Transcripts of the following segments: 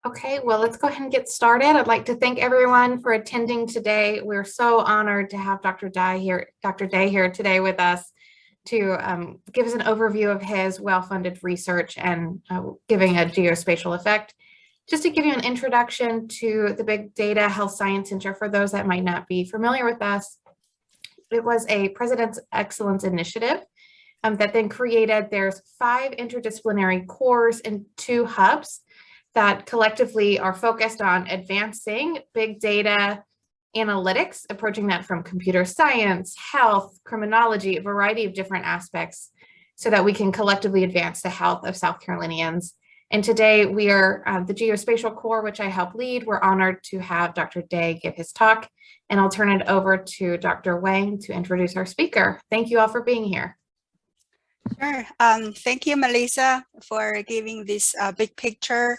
Okay, well, let's go ahead and get started. I'd like to thank everyone for attending today. We're so honored to have Dr. Day here today with us to give us an overview of his well-funded research and giving a geospatial effect. Just to give you an introduction to the Big Data Health Science Center for those that might not be familiar with us, it was a President's Excellence Initiative that then created, there's 5 interdisciplinary cores and 2 hubs that collectively are focused on advancing big data analytics, approaching that from computer science, health, criminology, a variety of different aspects, so that we can collectively advance the health of South Carolinians. And today we are the Geospatial Core, which I help lead. We're honored to have Dr. Day give his talk, and I'll turn it over to Dr. Wang to introduce our speaker. Thank you all for being here. Sure. Thank you, Melissa, for giving this big picture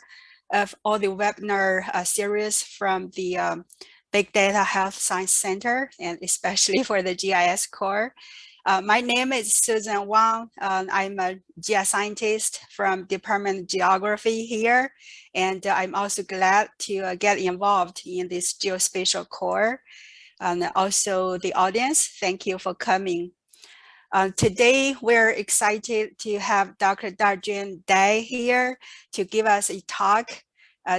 of all the webinar series from the Big Data Health Science Center, and especially for the GIS core. My name is Susan Wang. I'm a GIS scientist from Department of Geography here, and I'm also glad to get involved in this geospatial core. And also the audience, thank you for coming. Today, we're excited to have Dr. Dajun Day here to give us a talk.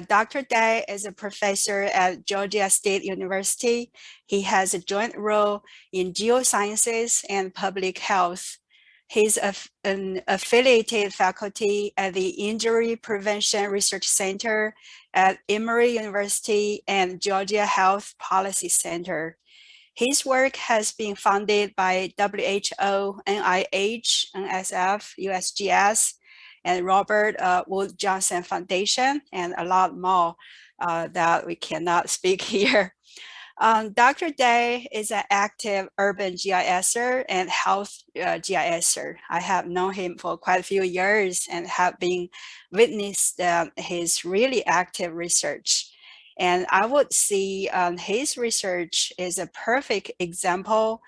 Dr. Day is a professor at Georgia State University. He has a joint role in geosciences and public health. He's an affiliated faculty at the Injury Prevention Research Center at Emory University and Georgia Health Policy Center. His work has been funded by WHO, NIH, NSF, USGS, and Robert Wood Johnson Foundation, and a lot more that we cannot speak here. Dr. Day is an active urban GISer and health GISer. I have known him for quite a few years and have been witnessed his really active research. And I would see his research is a perfect example.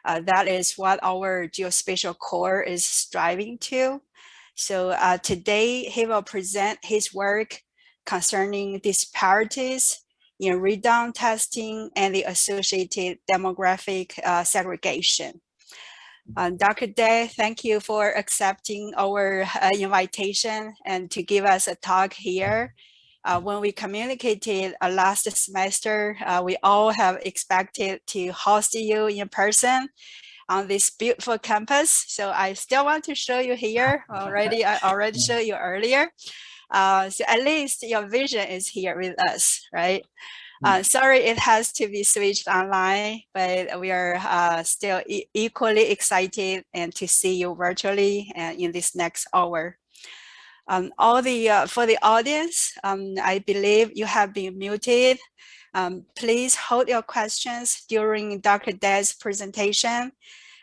That is what our geospatial core is striving to. So today he will present his work concerning disparities in radon testing and the associated demographic segregation. Dr. Day, thank you for accepting our invitation and to give us a talk here. When we communicated last semester, we all have expected to host you in person on this beautiful campus. So I still want to show you here already. I already showed you earlier. So at least your vision is here with us, right? Sorry, it has to be switched online, but we are still equally excited and to see you virtually in this next hour. For the audience, I believe you have been muted. Please hold your questions during Dr. Day's presentation.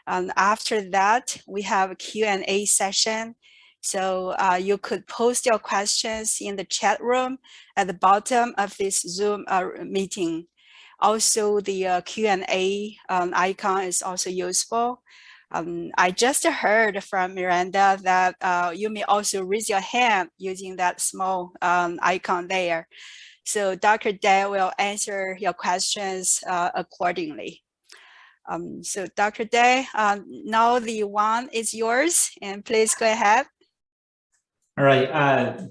After that, we have a Q&A session. So you could post your questions in the chat room at the bottom of this Zoom meeting. Also, the Q&A icon is also useful. I just heard from Miranda that you may also raise your hand using that small icon there. So Dr. Day will answer your questions accordingly. So Dr. Day, now the one is yours, and please go ahead. All right,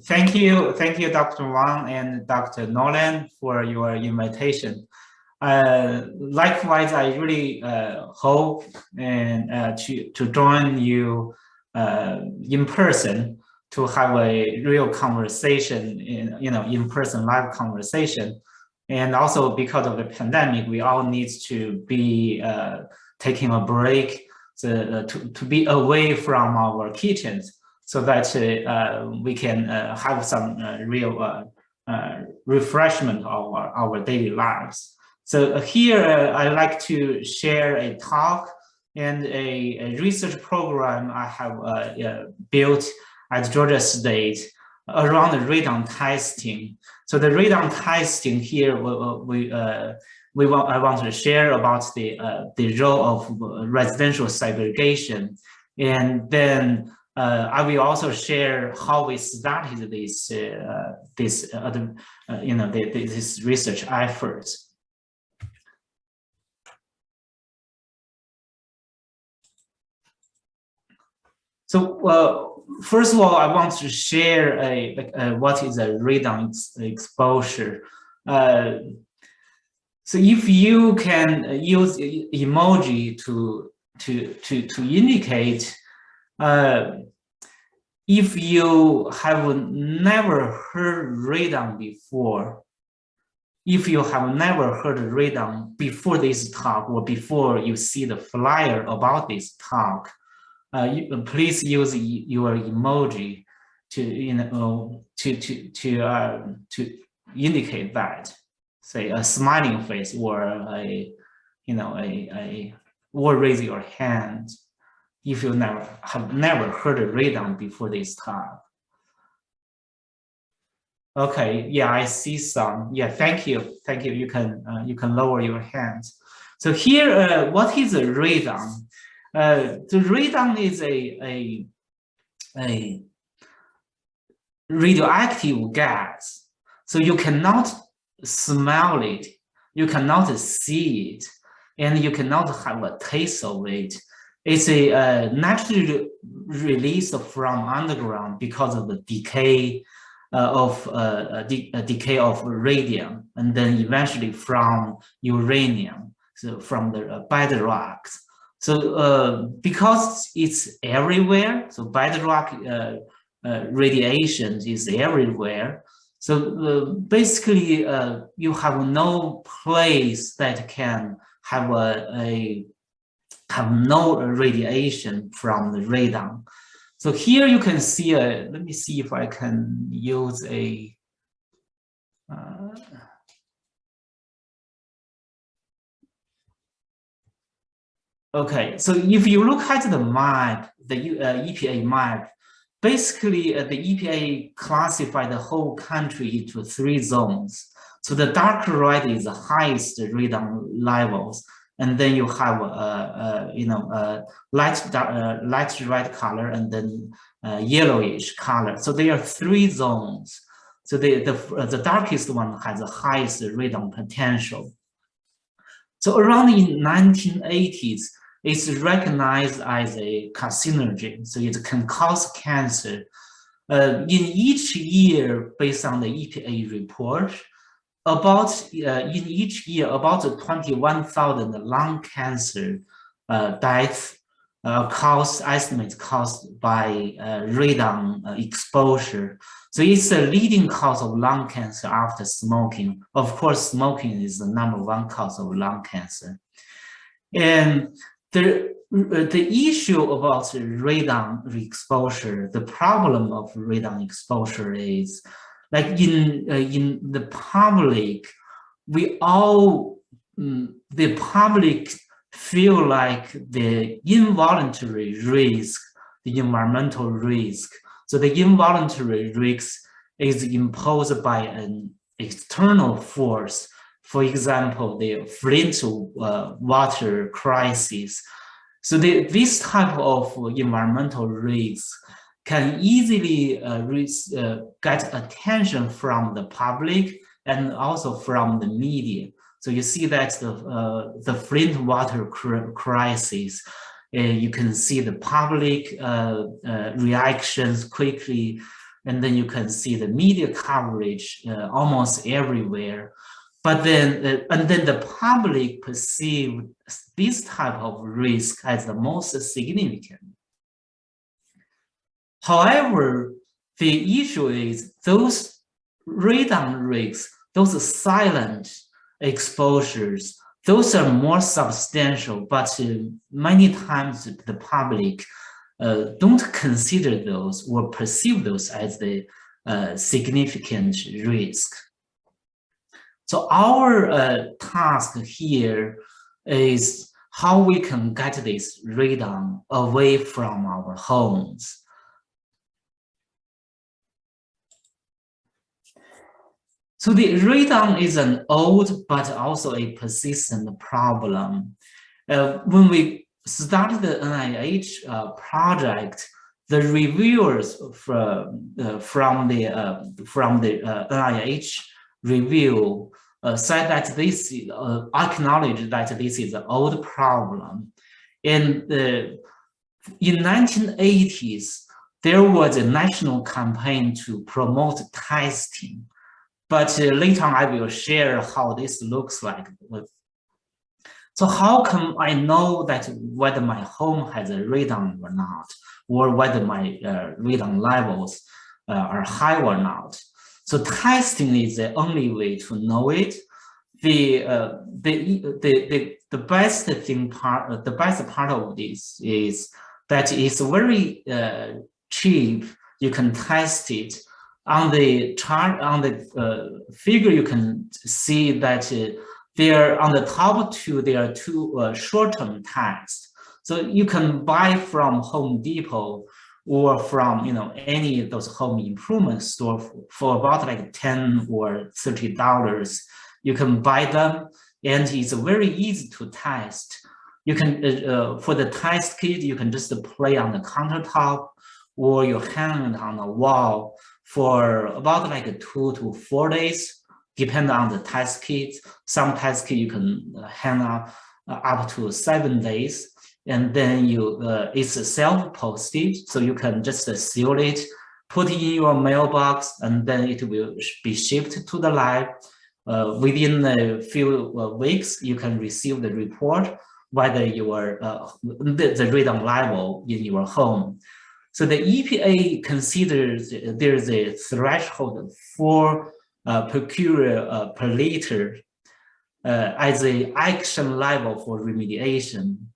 thank you, Dr. Wang and Dr. Nolan for your invitation. Likewise, I really hope and to join you in person to have a real conversation, in-person live conversation. And also because of the pandemic, we all need to be taking a break to be away from our kitchens so that we can have some real refreshment of our daily lives. So here I'd like to share a talk and a research program I have built at Georgia State around the radon testing. So the radon testing here, I want to share about the role of residential segregation, and then I will also share how we started this this research efforts. So first of all, I want to share what is a radon exposure. So if you can use emoji to indicate, if you have never heard radon before, if you have never heard radon before this talk or before you see the flyer about this talk, please use your emoji to indicate that, say a smiling face or or raise your hand if you have never heard of radon before this talk. Okay, yeah, I see some. Yeah, thank you. You can lower your hands. So here, what is a radon? The radon is a radioactive gas. So you cannot smell it, you cannot see it, and you cannot have a taste of it. It's a naturally released from underground because of the decay decay of radium, and then eventually from uranium, so from the bedrocks. So because it's everywhere, so bedrock radiation is everywhere. So basically, you have no place that can have have no radiation from the radon. So here you can see let me see if I can use a okay, so if you look at the map, the EPA map, basically the EPA classified the whole country into 3 zones. So the dark red is the highest radon levels, and then you have light red color and then yellowish color. So there are 3 zones. So the darkest one has the highest radon potential. So around in 1980s, it's recognized as a carcinogen, so it can cause cancer. In each year, based on the EPA report, in each year, about 21,000 lung cancer deaths estimates caused by radon exposure. So it's a leading cause of lung cancer after smoking. Of course, smoking is the #1 cause of lung cancer. And the issue about radon exposure, the problem of radon exposure is, like in the public, we all, the public feel like the involuntary risk, the environmental risk. So the involuntary risk is imposed by an external force. For example, the Flint water crisis. So this type of environmental risk can easily get attention from the public and also from the media. So you see that the Flint water crisis, you can see the public reactions quickly, and then you can see the media coverage almost everywhere. But then, and then the public perceive this type of risk as the most significant. However, the issue is those radon risks, those silent exposures, those are more substantial, but many times the public don't consider those or perceive those as the significant risk. So our task here is how we can get this radon away from our homes. So the radon is an old but also a persistent problem. When we started the NIH project, the reviewers from the NIH review said that this acknowledged that this is an old problem. And in 1980s, there was a national campaign to promote testing. But later on, I will share how this looks like. So how can I know that whether my home has a radon or not, or whether my radon levels are high or not? So testing is the only way to know it. The best part of this is that it's very cheap. You can test it on the chart, on the figure. You can see that there on the top two, there are two short-term tests. So you can buy from Home Depot or from any of those home improvement store for about like $10 or $30. You can buy them, and it's very easy to test. You can for the test kit, you can just play on the countertop, or you hang it on the wall for about like 2 to 4 days, depending on the test kit. Some test kit you can hang up to 7 days, and then it's self-posted, so you can just seal it, put it in your mailbox, and then it will be shipped to the lab. Within a few weeks, you can receive the report whether the radon level in your home. So the EPA considers there's a threshold of 4 becquerel per liter as the action level for remediation.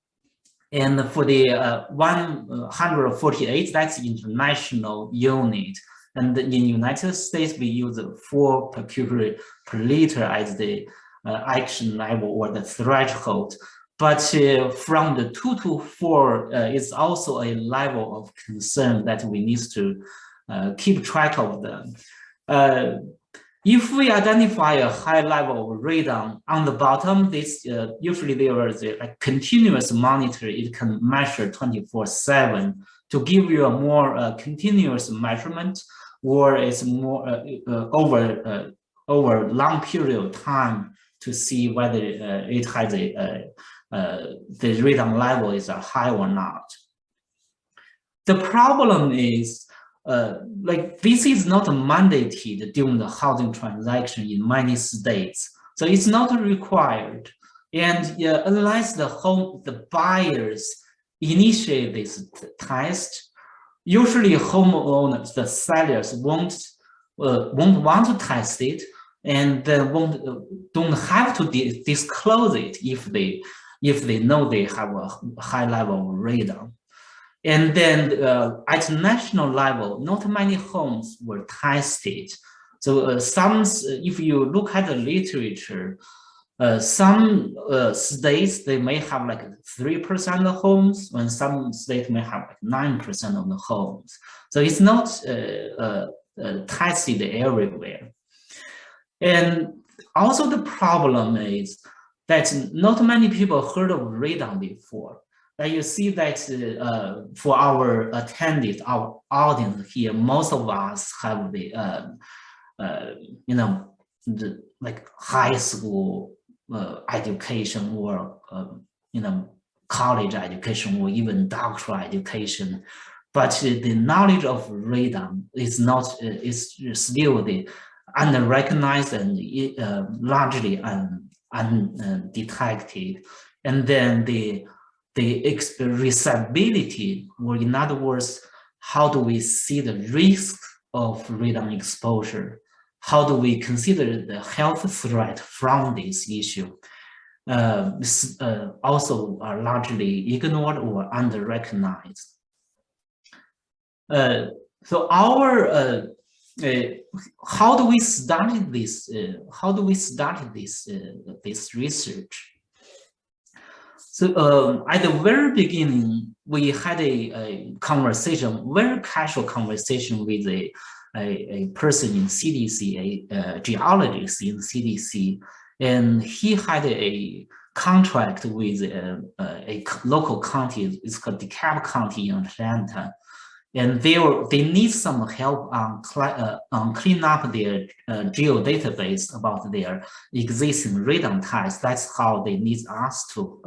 And for the 148, that's international unit. And in the United States, we use 4 becquerel per liter as the action level or the threshold. But from the 2 to 4 is also a level of concern that we need to keep track of them. If we identify a high level of radon on the bottom, this usually there is a continuous monitor. It can measure 24/7 to give you a more continuous measurement, or it's more over long period of time to see whether it has the radon level is high or not. The problem is this is not mandated during the housing transaction in many states, so it's not required. And unless the buyers initiate this test, usually homeowners, the sellers won't want to test it, and then don't have to disclose it if they know they have a high level of radon. And then at national level, not many homes were tested. So if you look at the literature, some states, they may have like 3% of homes, and some states may have like 9% of the homes. So it's not tested everywhere. And also the problem is that not many people heard of radon before. You see that for our attendees, our audience here, most of us have the like high school education, or college education, or even doctoral education, but the knowledge of radon is not is still the unrecognized and largely undetected. And then the reversibility, or in other words, how do we see the risk of radon exposure? How do we consider the health threat from this issue? Also are largely ignored or under-recognized. So our how do we start this? How do we start this research? So at the very beginning, we had a conversation, very casual conversation with a person in CDC, a geologist in CDC, and he had a contract with a local county. It's called DeKalb County in Atlanta, and they need some help on clean up their geodatabase about their existing radon types. That's how they need us to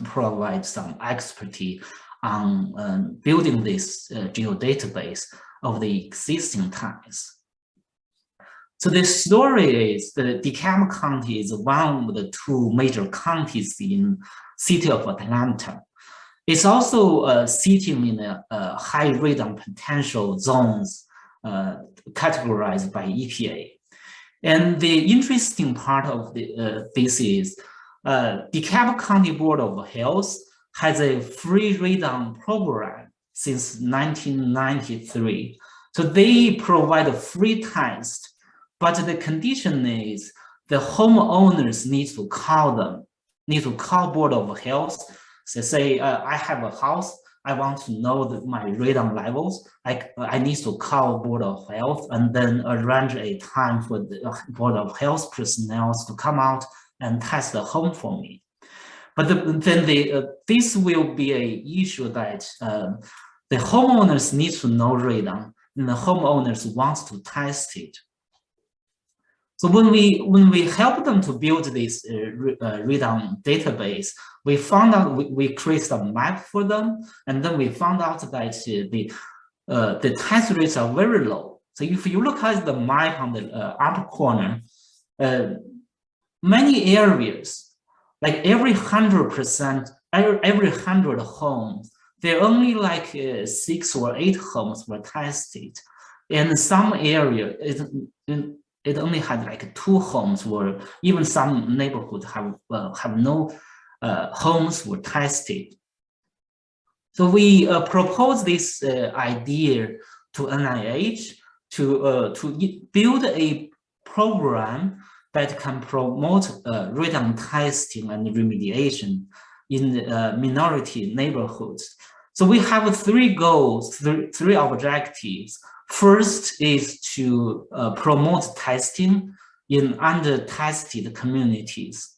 provide some expertise on building this geodatabase of the existing types. So the story is that DeKalb County is one of the two major counties in city of Atlanta. It's also sitting in a high radon potential zones categorized by EPA. And the interesting part of this is DeKalb County Board of Health has a free radon program since 1993. So they provide a free test, but the condition is the homeowners need to call them, need to call Board of Health. So say, I have a house, I want to know my radon levels. I need to call Board of Health and then arrange a time for the Board of Health personnel to come out and test the home for me. But then this will be an issue that the homeowners need to know radon, and the homeowners want to test it. So when we help them to build this radon database, we found out we create a map for them, and then we found out that the test rates are very low. So if you look at the map on the upper corner, many areas, like every 100%, every 100 homes, there are only like 6 or 8 homes were tested, and some area it only had like 2 homes, or even some neighborhoods have no homes were tested. So we proposed this idea to NIH to build a program that can promote radon testing and remediation in minority neighborhoods. So we have 3 goals, 3 objectives. First is to promote testing in under-tested communities.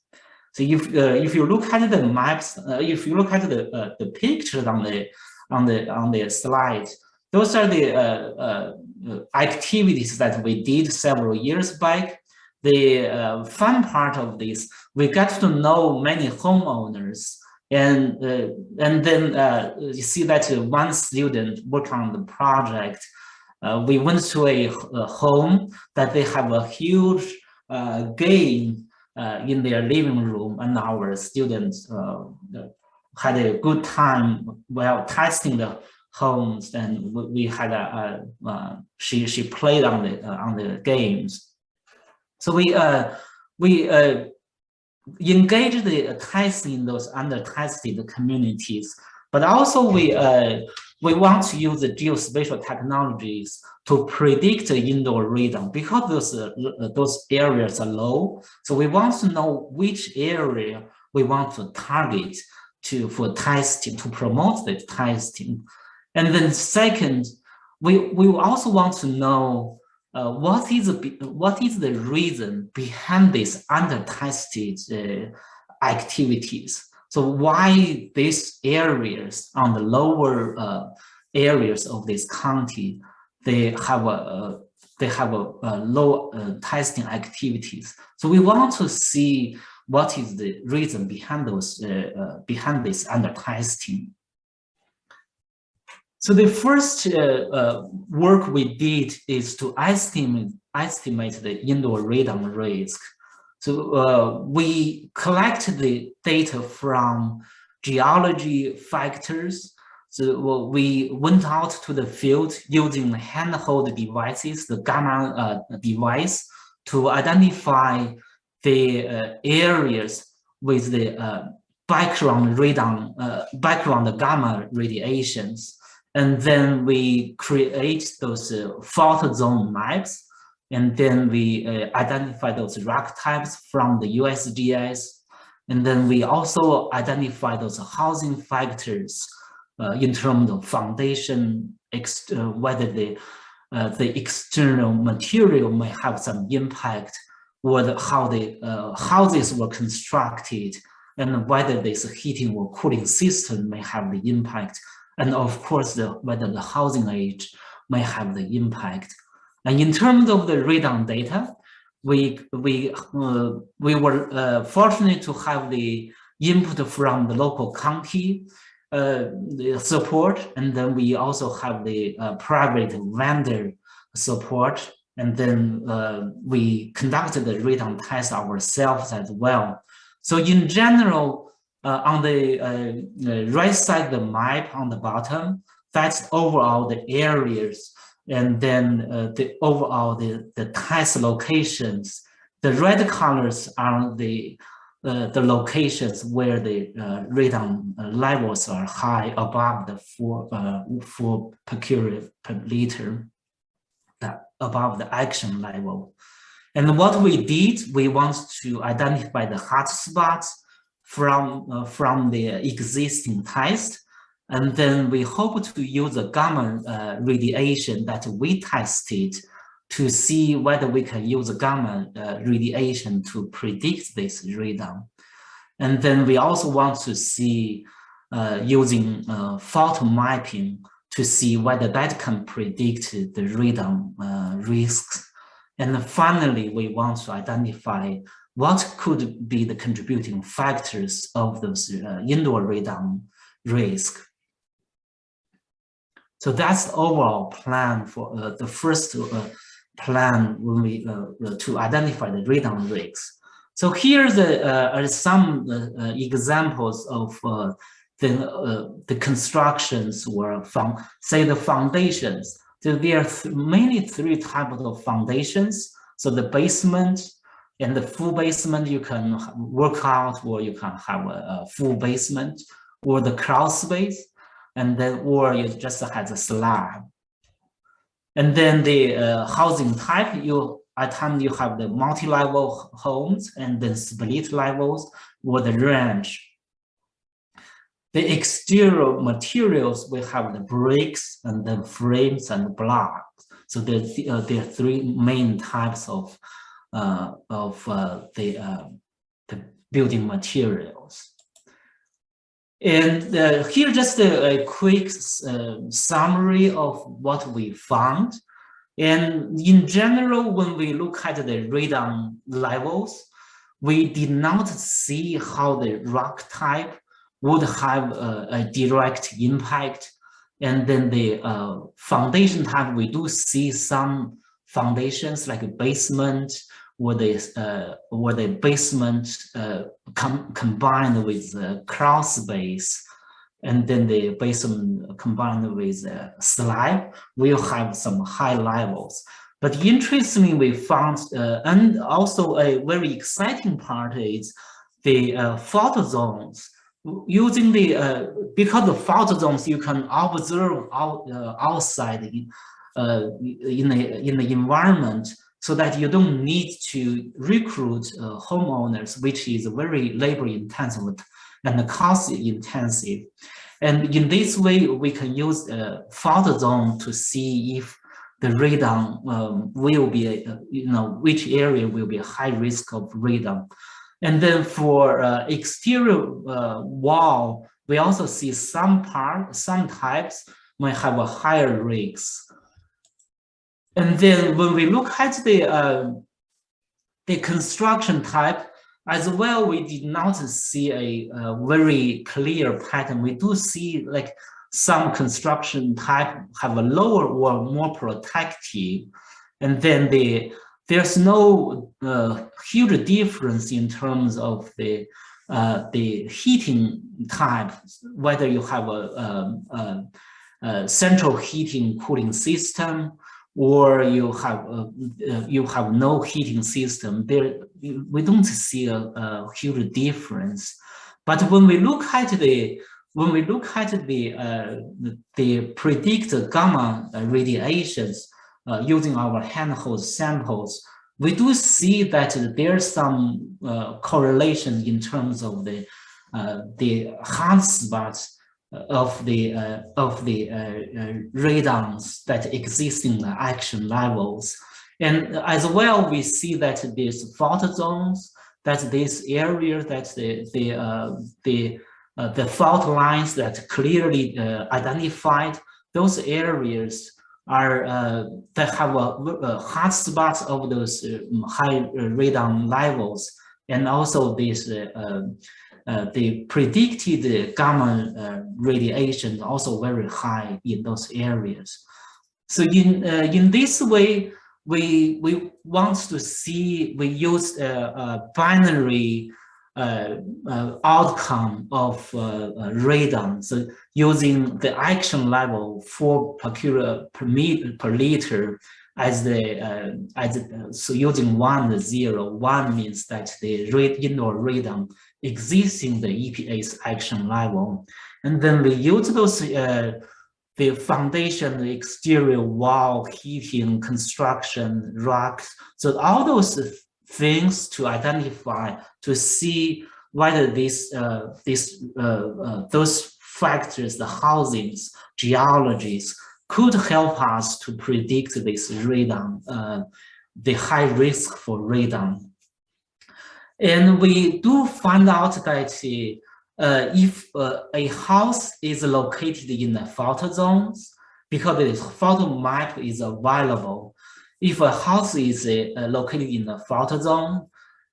So if you look at the maps, if you look at the pictures on the slide, those are the activities that we did several years back. The fun part of this, we got to know many homeowners, and then you see that one student worked on the project. We went to a home that they have a huge game in their living room, and our students had a good time while testing the homes, and we had she played on the games. So we engage the testing in those under-tested communities, but also we want to use the geospatial technologies to predict the indoor radon, because those areas are low. So we want to know which area we want to target for testing, to promote the testing. And then second, we also want to know what is the reason behind these under-tested activities. So why these areas on the lower areas of this county, they have a low testing activities. So we want to see what is the reason behind those behind this under testing. So the first work we did is to estimate the indoor radon risk. So we collected the data from geology factors. So we went out to the field using handheld devices, the gamma device, to identify the areas with the background gamma radiations. And then we create those fault zone maps. And then we identify those rock types from the USGS. And then we also identify those housing factors in terms of foundation, whether the external material may have some impact, or how the houses were constructed, and whether this heating or cooling system may have the impact and of course, whether the housing age may have the impact. And in terms of the radon data, we were fortunate to have the input from the local county the support, and then we also have the private vendor support, and then we conducted the radon test ourselves as well. So in general, on the right side of the map on the bottom, that's overall the areas, and then the overall the test locations. The red colors are the locations where the radon levels are high, above the 4 becquerel per liter, above the action level. And what we did, we want to identify the hotspots from the existing test. And then we hope to use the gamma radiation that we tested to see whether we can use gamma radiation to predict this radon. And then we also want to see using photo mapping to see whether that can predict the radon risks. And finally, we want to identify what could be the contributing factors of those indoor radon risk. So that's the overall plan for the first plan when we to identify the radon risks. So here are some examples of the constructions or say the foundations. So there are mainly 3 types of foundations. So the basement and the full basement you can work out, or you can have a full basement, or the crawl space, and then or you just have a slab. And then the housing type, at times you have the multi-level homes and then split levels or the ranch. The exterior materials, we have the bricks and then frames and blocks. So there are 3 main types of the building materials. And here just a quick summary of what we found. And in general, when we look at the radon levels, we did not see how the rock type would have a direct impact. And then the foundation type, we do see some foundations like a basement, or the basement combined with the crawl space, and then the basement combined with the slab will have some high levels. But interestingly, we found, and also a very exciting part is the fault zones. Using the because the fault zones you can observe outside in the environment, so that you don't need to recruit homeowners, which is very labor intensive and cost intensive. And in this way, we can use a fault zone to see if the radon will be, which area will be a high risk of radon. And then for exterior wall, we also see some types might have a higher risk. And then when we look at the construction type as well, we did not see a very clear pattern. We do see like some construction type have a lower or more protective, and then there's no huge difference in terms of the heating type, whether you have a central heating cooling system or you have no heating system. There we don't see a huge difference. But when we look at the predicted gamma radiations using our handheld samples, we do see that there's some correlation in terms of the hotspots of the radons that exist in the action levels. And as well, we see that these fault zones, that this area, that the the fault lines that clearly identified. Those areas are that have a hot spots of those high radon levels, and also this the predicted gamma radiation also very high in those areas. So in this way, we want to see, we use a binary outcome of radon. So using the action level 4 becquerel per liter as the so using 1 and 0. 1 means that the indoor radon exists in the EPA's action level, and then we use those the foundation, the exterior wall, heating, construction, rocks. So all those things to identify, to see whether those factors, the housings, geologies, could help us to predict this radon, the high risk for radon. And we do find out that if a house is located in the fault zones, because the fault map is available, if a house is located in the fault zone,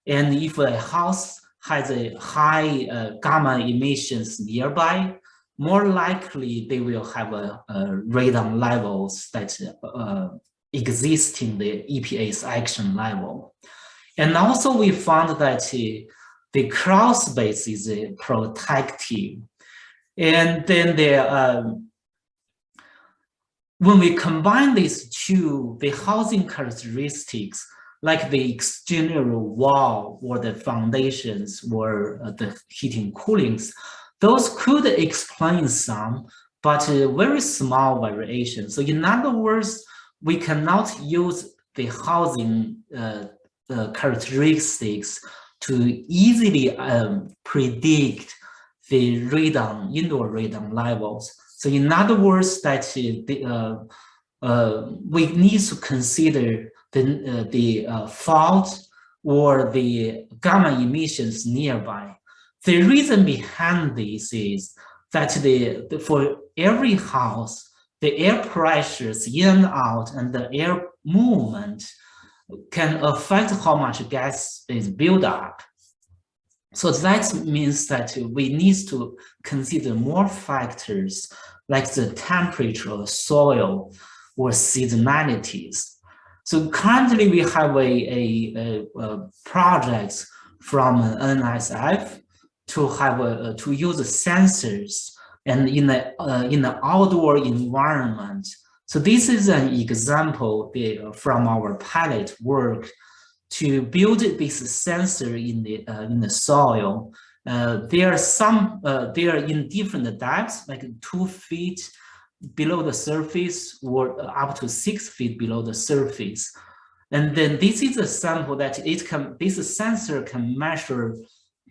and if a house has a high gamma emissions nearby, more likely they will have radon levels that exist in the EPA's action level. And also we found that the crawl space is protective. And then when we combine these two, the housing characteristics, like the exterior wall or the foundations or the heating coolings, those could explain some, but very small variations. So in other words, we cannot use the housing characteristics to easily predict the radon, indoor radon levels. So in other words, that we need to consider the fault or the gamma emissions nearby. The reason behind this is that for every house, the air pressures in and out and the air movement can affect how much gas is built up. So that means that we need to consider more factors like the temperature of soil or seasonalities. So currently we have a project from NSF to have to use sensors and in the outdoor environment. So this is an example from our pilot work to build this sensor in the soil. They are in different depths, like 2 feet below the surface or up to 6 feet below the surface. And then this is a sample that this sensor can measure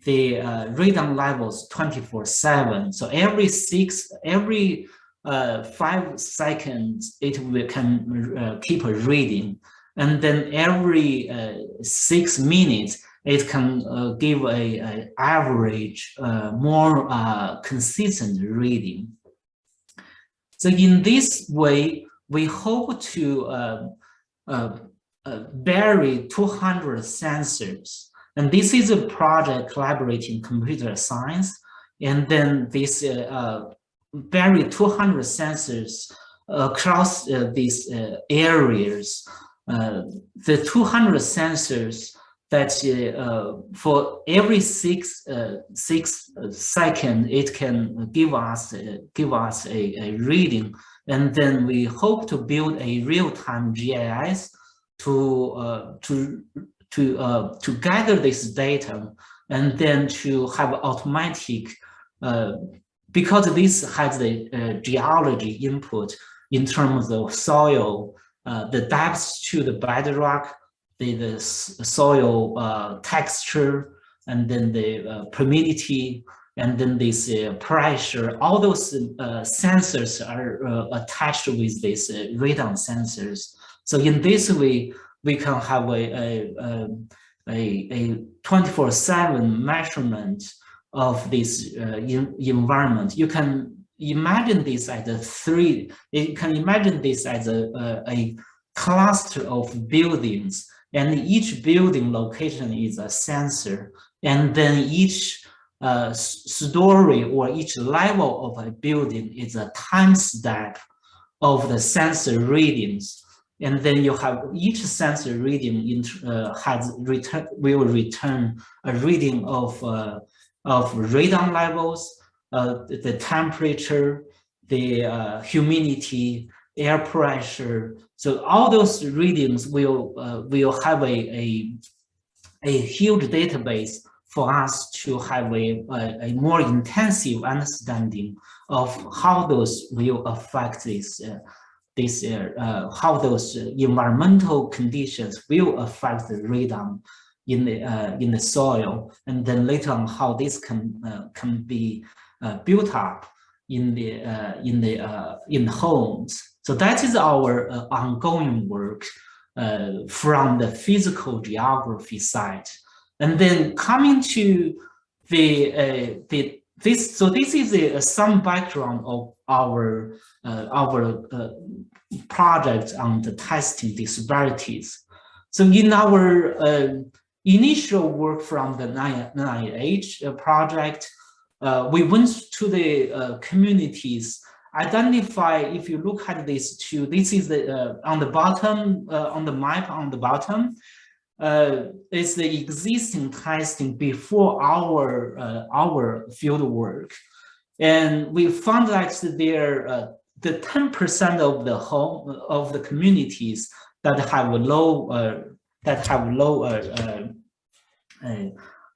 the radon levels 24/7. So every 5 seconds, it can keep a reading. And then every 6 minutes, it can give a average, more consistent reading. So in this way, we hope to bury 200 sensors. And this is a project collaborating computer science. And then this bury 200 sensors across these areas. The 200 sensors that for every 6 seconds, it can give us a reading. And then we hope to build a real-time GIS to gather this data and then to have automatic, because this has the geology input in terms of soil, the depths to the bedrock, the soil texture, and then the humidity, and then this pressure. All those sensors are attached with these radon sensors. So in this way, we can have a 24/7 measurement of this environment. You can imagine this as you can imagine this as a cluster of buildings, and each building location is a sensor, and then each story or each level of a building is a time step of the sensor readings. And then you have each sensor reading will return a reading of radon levels, the temperature, the humidity, air pressure. So all those readings will have a huge database for us to have a more intensive understanding of how those will affect how those environmental conditions will affect the radon in the soil, and then later on how this can be built up in the homes. So that is our ongoing work from the physical geography side. And then coming to this is some background of our project on the testing disparities. So in our initial work from the NIH project, we went to the communities, identify, if you look at this too, this is the on the bottom, on the map on the bottom, is the existing testing before our field work. And we found that there the 10% of the of the communities that have low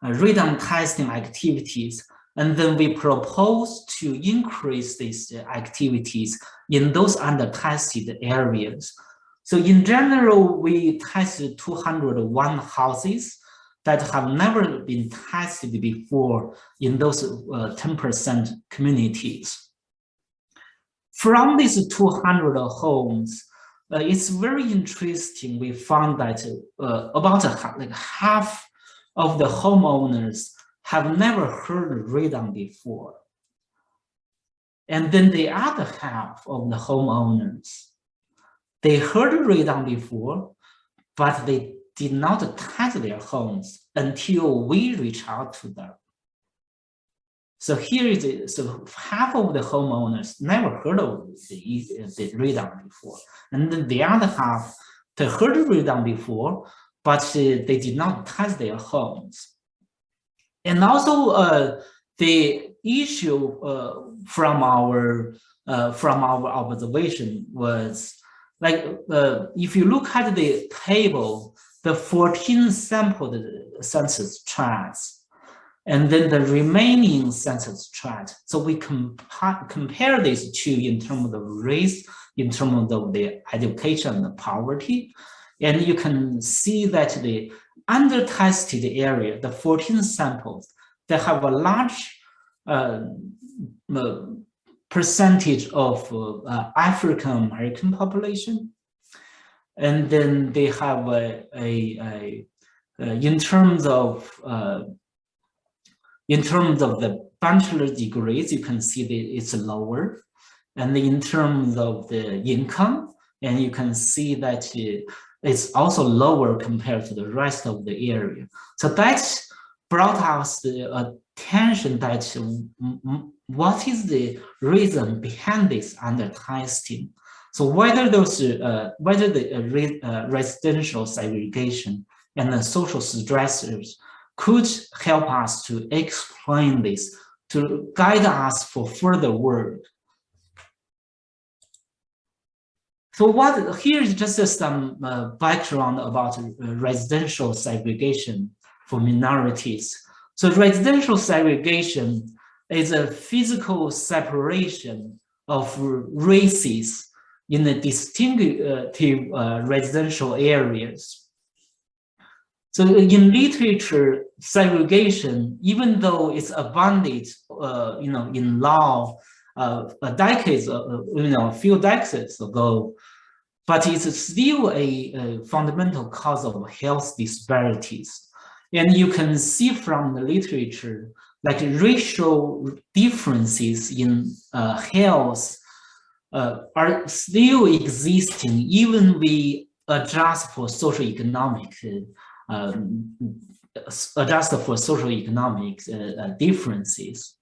radon testing activities, and then we propose to increase these activities in those under-tested areas. So in general, we tested 201 houses that have never been tested before in those 10% communities. From these 200 homes, it's very interesting. We found that about half of the homeowners have never heard radon before. And then the other half of the homeowners, they heard radon before, but they did not test their homes until we reach out to them. So here is it. So half of the homeowners never heard of the radon before, and then the other half, they heard radon before, but they did not test their homes. And also the issue from our observation was, like, if you look at the table, the 14 sampled census tracts, and then the remaining census tract. So we compare these two in terms of race, in terms of the education and the poverty, and you can see that the under-tested area, the 14 samples, they have a large percentage of African American population, and then they have in terms of the bachelor degrees, you can see that it's lower, and in terms of the income, and you can see that it's also lower compared to the rest of the area. So that brought us the attention that what is the reason behind this under-testing? So whether the residential segregation and the social stressors could help us to explain this, to guide us for further work. So here is just some background about residential segregation for minorities. So residential segregation is a physical separation of races in the distinctive residential areas. So in literature, segregation, even though it's abundant, in law, a few decades ago, but it's still a fundamental cause of health disparities. And you can see from the literature like racial differences in health are still existing, even we adjust for socioeconomic differences.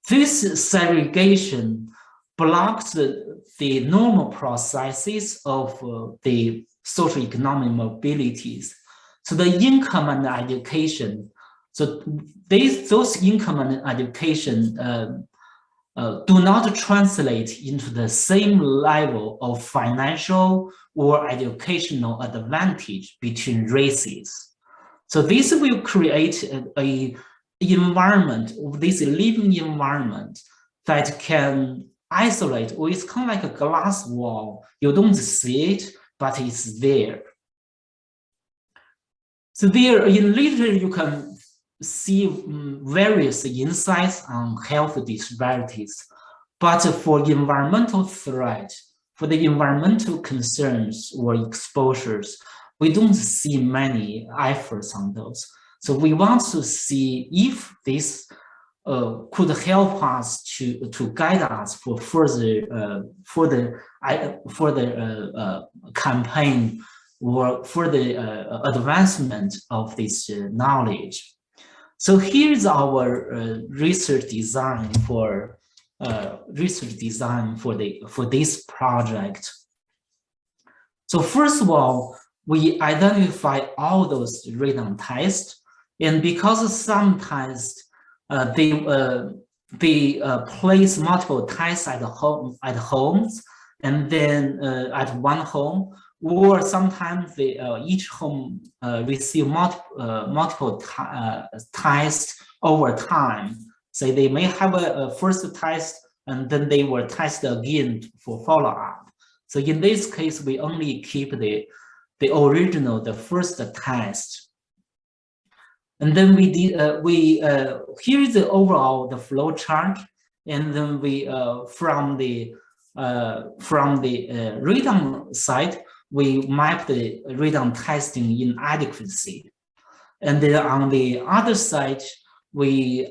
This segregation blocks the normal processes of the socioeconomic mobilities. So the income and education, so those income and education do not translate into the same level of financial or educational advantage between races. So this will create a environment, this living environment that can isolate, or it's kind of like a glass wall. You don't see it, but it's there. So there in literature, you can see various insights on health disparities, but for environmental threat, for the environmental concerns or exposures, we don't see many efforts on those. So we want to see if this could help us to guide us for further campaign or further advancement of this knowledge. So here's our research design for this project. So first of all, we identify all those radon tests, and because some tests they place multiple tests at homes, and then at one home, or sometimes they each home receive multiple tests over time. So they may have a first test, and then they will test again for follow-up. So in this case, we only keep the original, the first test. And then we did here is the overall the flow chart, and then we from the radon side, we map the radon testing inadequacy, and then on the other side, we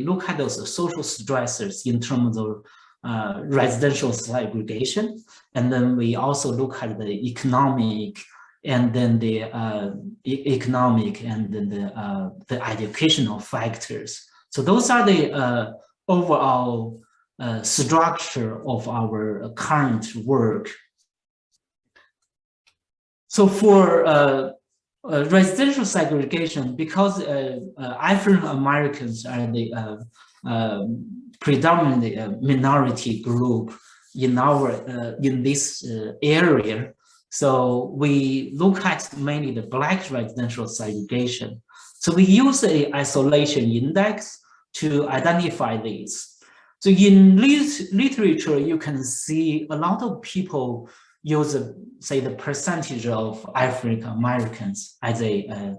look at those social stressors in terms of residential segregation, and then we also look at the economic, and then the economic, and then the educational factors. So those are the overall structure of our current work. So for residential segregation, because African Americans are the predominant minority group in this area, so we look at mainly the Black residential segregation. So we use an isolation index to identify these. So in literature, you can see a lot of people use, say, the percentage of African Americans as a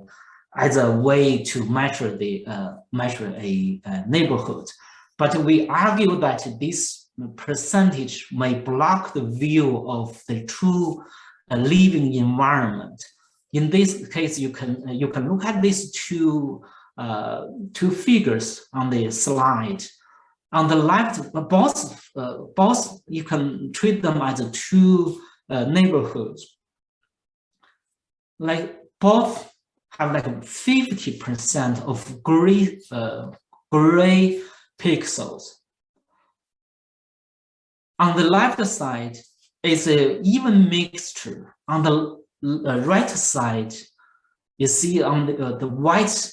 way to measure a neighborhood. But we argue that this percentage may block the view of the true living environment. In this case, you can look at these two figures on the slide. On the left, both you can treat them as two neighborhoods. Like both have like 50% of gray pixels. On the left side is an even mixture. On the right side, you see on the white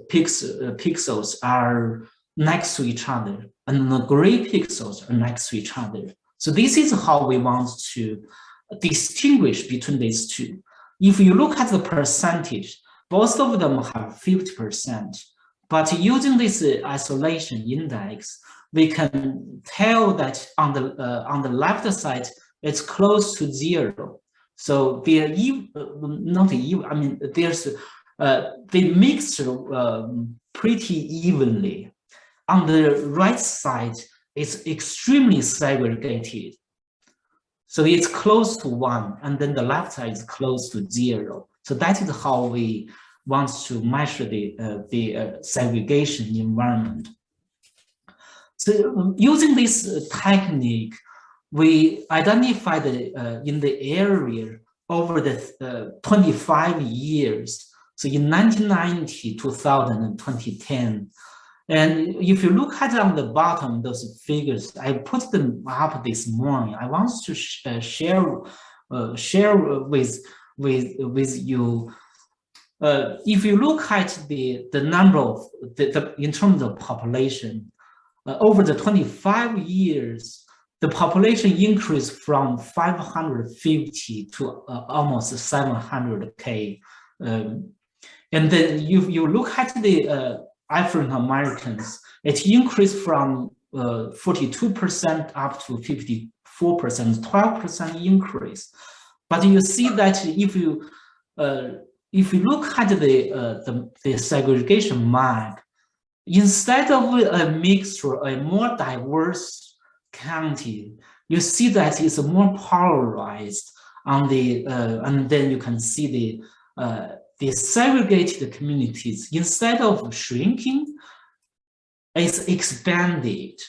pixels are next to each other, and the gray pixels are next to each other. So this is how we want to distinguish between these two. If you look at the percentage, both of them have 50%, but using this isolation index, we can tell that on the left side, it's close to 0. So they're not even, I mean, there's they mixed pretty evenly. On the right side, it's extremely segregated. So it's close to 1, and then the left side is close to 0. So that is how we wants to measure the segregation environment. So using this technique, we identified in the area over the 25 years. So in 1990, 2000, and 2010. And if you look at on the bottom, those figures, I put them up this morning. I want to share with you. If you look at the number of in terms of population, over the 25 years, the population increased from 550 to almost 700K. And then you look at the African Americans, it increased from 42% up to 54%, 12% increase. But you see that if you look at the segregation map, instead of a mixture, a more diverse county, you see that it's more polarized on the, and then you can see the segregated communities, instead of shrinking, it's expanded.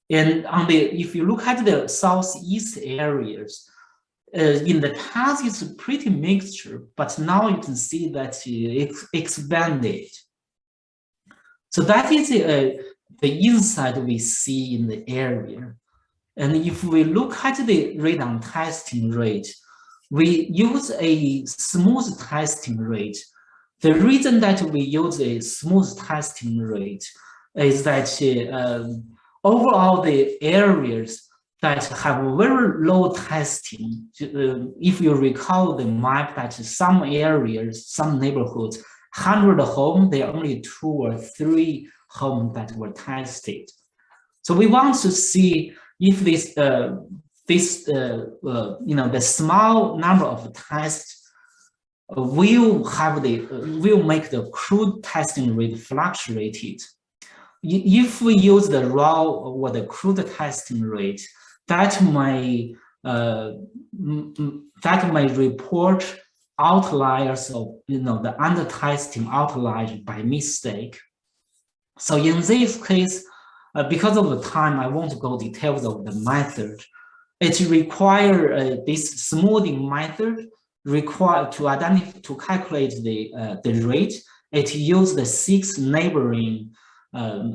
And on if you look at the southeast areas, in the past it's a pretty mixture, but now you can see that it's expanded. So that is the insight we see in the area. And if we look at the radon testing rate, we use a smooth testing rate. The reason that we use a smooth testing rate is that overall the areas that have very low testing, if you recall the map, that some areas, some neighborhoods, 100 homes, there are only 2 or 3 homes that were tested. So we want to see if this the small number of tests will make the crude testing rate fluctuated. If we use the raw or the crude testing rate, that may report outliers of the under testing outliers by mistake. So in this case, because of the time, I won't go details of the method. It requires this smoothing method required to calculate the rate. It uses the 6 neighboring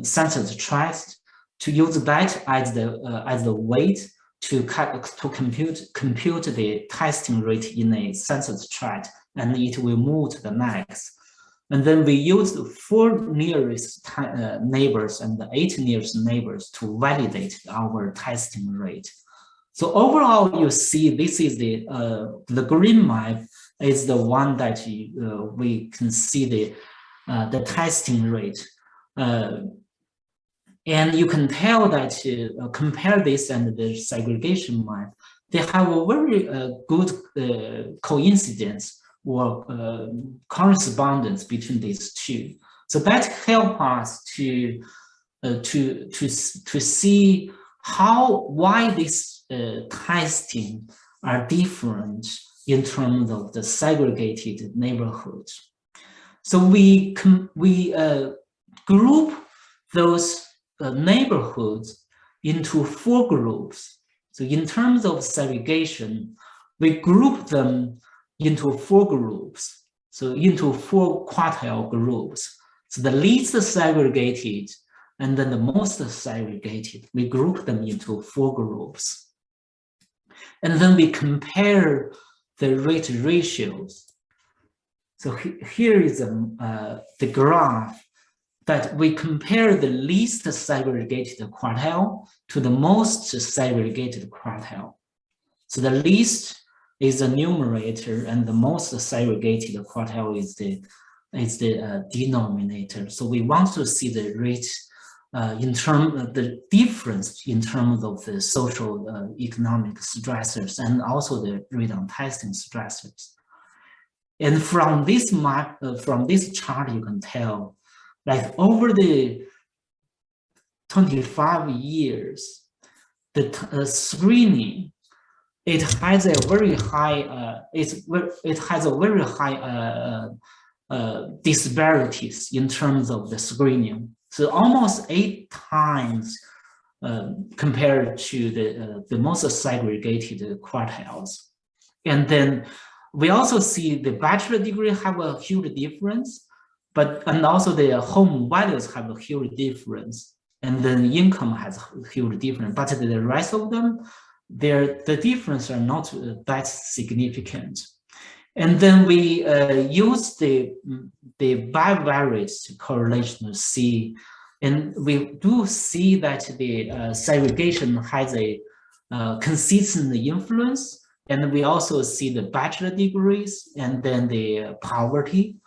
census tracts, to use that as the weight to compute the testing rate in a census tract, and it will move to the next. And then we use the 4 nearest neighbors and the 8 nearest neighbors to validate our testing rate. So overall, you see this is the green map is the one that we can see the testing rate. And you can tell that compare this and the segregation map, they have a very good coincidence or correspondence between these two. So that helps us to see why these testing are different in terms of the segregated neighborhoods. So we group those neighborhoods into 4 groups. So in terms of segregation, we group them into 4 groups. So into 4 quartile groups. So the least segregated and then the most segregated, we group them into 4 groups. And then we compare the rate ratios. So here is the graph that we compare the least segregated quartile to the most segregated quartile. So the least is the numerator and the most segregated quartile is the denominator. So we want to see the rate in terms of the difference in terms of the social economic stressors and also the radon testing stressors. And from this map, from this chart, you can tell, like over the 25 years, the screening, it has a very high, it has a very high disparities in terms of the screening. So almost 8 times compared to the most segregated quartiles. And then we also see the bachelor degree have a huge difference, and also the home values have a huge difference, and then income has a huge difference. But the rest of them, the difference are not that significant. And then we use the bivariate correlation to see, and we do see that the segregation has a consistent influence. And we also see the bachelor degrees and then the poverty.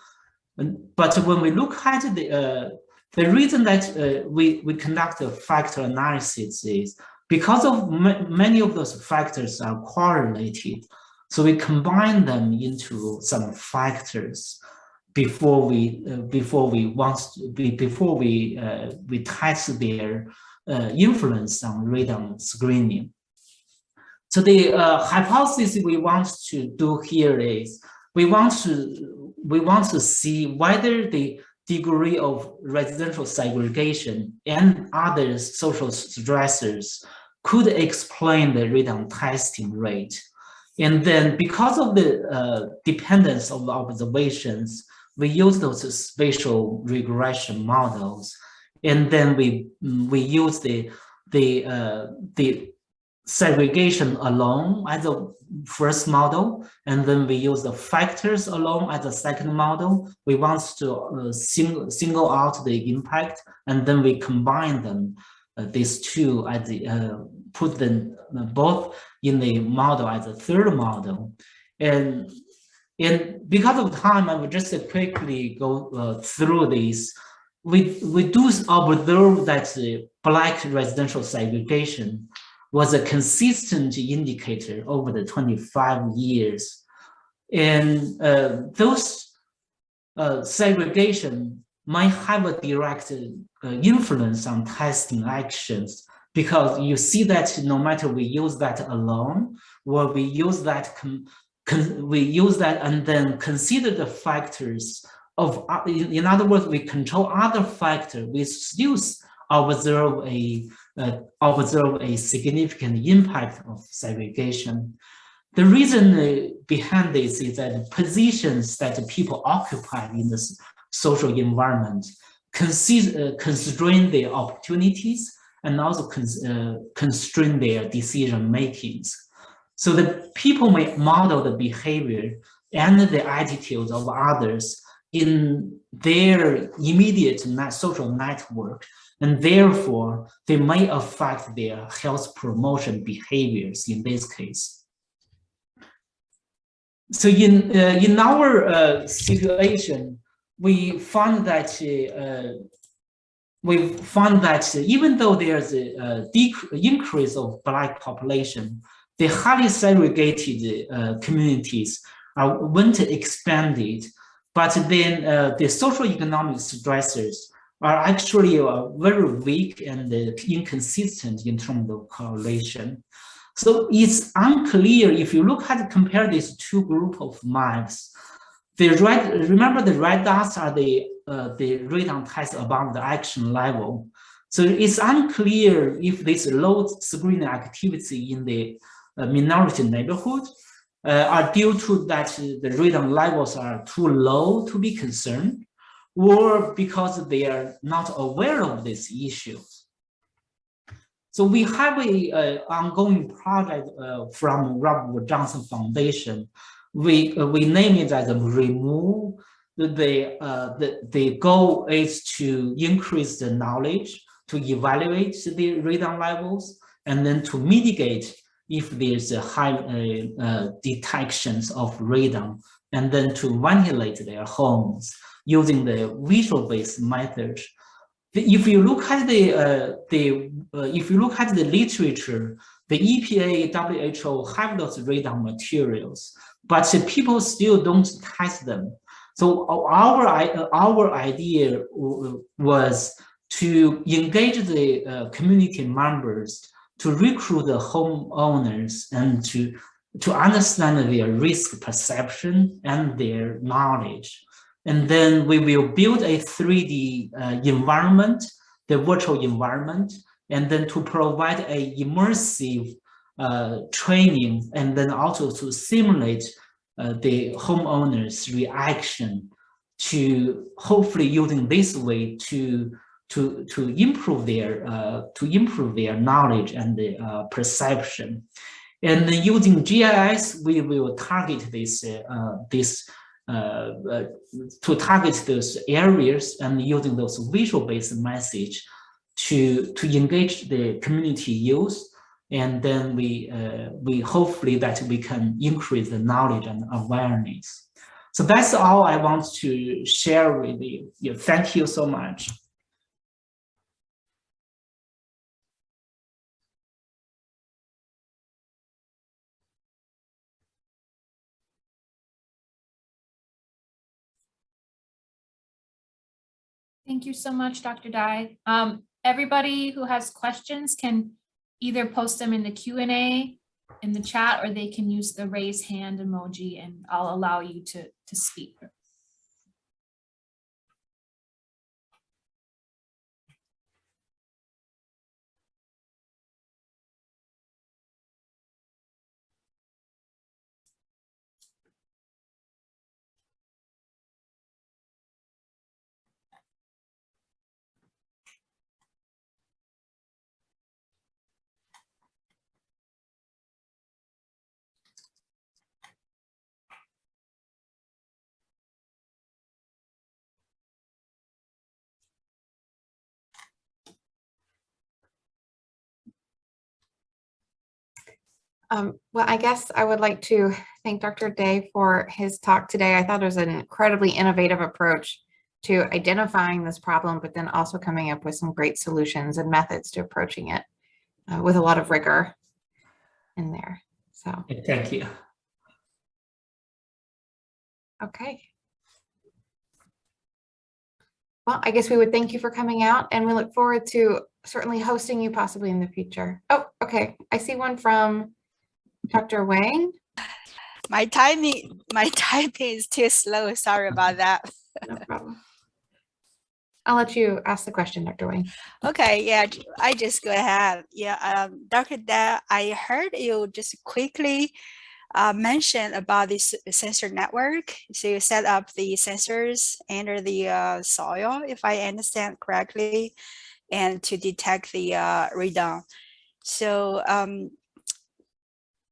But when we look at the reason that we conduct a factor analysis is because of many of those factors are correlated. So we combine them into some factors before we test their influence on radon screening. So the hypothesis we want to do here is we want to see whether the degree of residential segregation and other social stressors could explain the radon testing rate. And then because of the dependence of the observations, we use those spatial regression models. And then we use the segregation alone as a first model, and then we use the factors alone as a second model. We want to single out the impact, and then we combine them, these two, as put them both in the model as a third model. And because of time, I will just quickly go through these. We do observe that the Black residential segregation was a consistent indicator over the 25 years. And those segregation might have a direct influence on testing actions, because you see that no matter we use that alone, or we use that and then consider the factors of, in other words, we control other factors, we still observe a significant impact of segregation. The reason behind this is that the positions that people occupy in the social environment constrain their opportunities and also constrain their decision makings. So the people may model the behavior and the attitudes of others in their immediate social network, and therefore they may affect their health promotion behaviors in this case. So in our situation, we found that even though there's a increase of Black population, the highly segregated communities weren't expanded, but then the social economic stressors are actually very weak and inconsistent in terms of correlation. So it's unclear if you compare these two groups of maps. Remember the red dots are the radon test above the action level. So it's unclear if this low screening activity in the minority neighborhood are due to that the radon levels are too low to be concerned, or because they are not aware of this issue. So we have a ongoing project from Robert Wood Johnson Foundation. We name it as a remove. The goal is to increase the knowledge, to evaluate the radon levels, and then to mitigate if there's a high detections of radon, and then to ventilate their homes using the visual-based method. If you look at the literature, the EPA, WHO have those radon materials, but people still don't test them. So our idea was to engage the community members, to recruit the homeowners, and to understand their risk perception and their knowledge. And then we will build a 3D environment, the virtual environment, and then to provide a immersive training, and then also to simulate the homeowner's reaction, to hopefully using this way to improve their knowledge and the perception. And then using GIS, we will target to target those areas, and using those visual-based message to engage the community youth. And then we hopefully that we can increase the knowledge and awareness. So that's all I want to share with you. Thank you so much. Thank you so much, Dr. Dai. Everybody who has questions can either post them in the Q&A in the chat, or they can use the raise hand emoji, and I'll allow you to speak. Well, I guess I would like to thank Dr. Day for his talk today. I thought it was an incredibly innovative approach to identifying this problem, but then also coming up with some great solutions and methods to approaching it with a lot of rigor in there. So Thank you. Okay. Well, I guess we would thank you for coming out, and we look forward to certainly hosting you possibly in the future. Oh, okay. I see one from Dr. Wang. My typing is too slow. Sorry about that. No problem. I'll let you ask the question, Dr. Wang. Okay, yeah, I just go ahead. Yeah, Dr. Da, I heard you just quickly mention about this sensor network. So you set up the sensors under the soil, if I understand correctly, and to detect the radon. So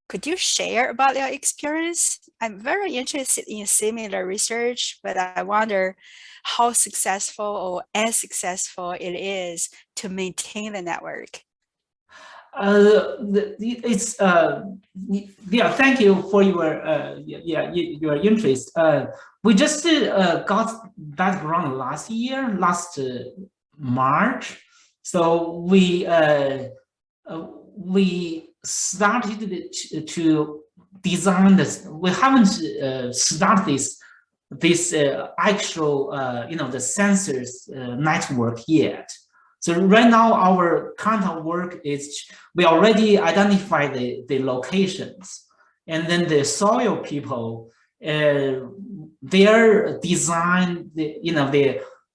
could you share about your experience? I'm very interested in similar research, but I wonder how successful or unsuccessful it is to maintain the network. Yeah, thank you for your interest. We just got background last year, last March. So we started to design this. We haven't started this actual the sensors network yet. So right now our kind of work is we already identify the locations, and then the soil people their design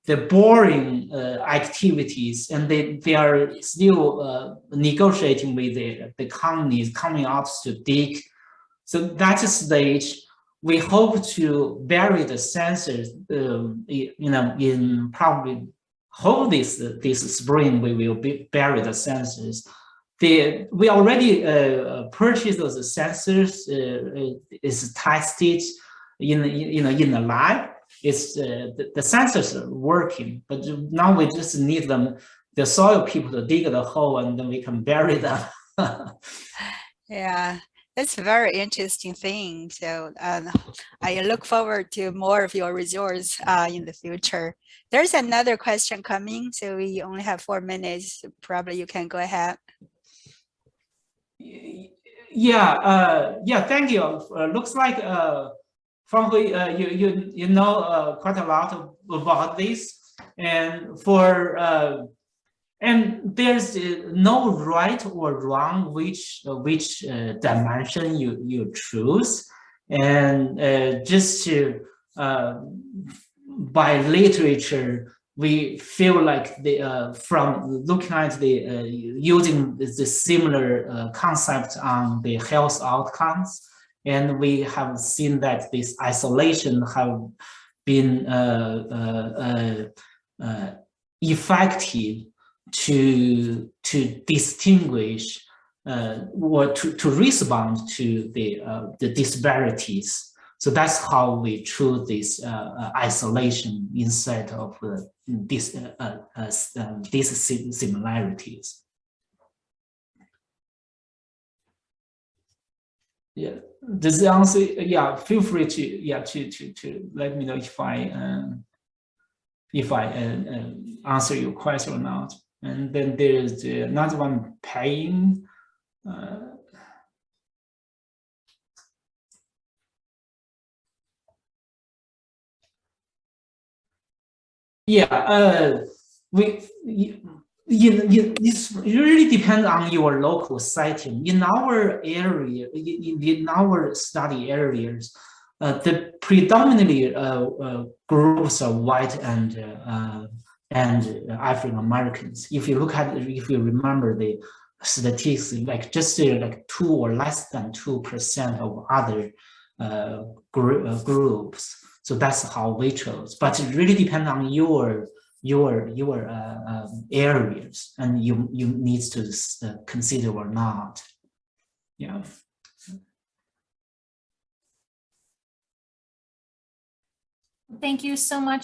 the boring activities, and they are still negotiating with the companies coming out to dig. So that stage, we hope to bury the sensors, in probably whole this spring, we will bury the sensors. We already purchased those sensors, is tested in the lab. It's the sensors are working, but now we just need the soil people to dig the hole, and then we can bury them. Yeah, that's a very interesting thing. So I look forward to more of your results in the future. There's another question coming, so we only have 4 minutes. Probably you can go ahead. Yeah, thank you. Looks like probably you know quite a lot about this, and and there's no right or wrong which dimension you choose, and just to by literature, we feel like from looking at using the similar concept on the health outcomes, and we have seen that this isolation have been effective to distinguish or to respond to the disparities. So that's how we choose this isolation instead of these similarities. Yeah, does the answer? Yeah, feel free to let me know if I answer your question or not. And then there's another one, paying. Yeah, it really depends on your local setting. In our area, in our study areas, the predominantly groups are white and African Americans. If you remember the statistics, like just like 2 or less than 2% of other groups. So that's how we chose. But it really depends on your areas, and you need to consider or not. Yeah. Thank you so much,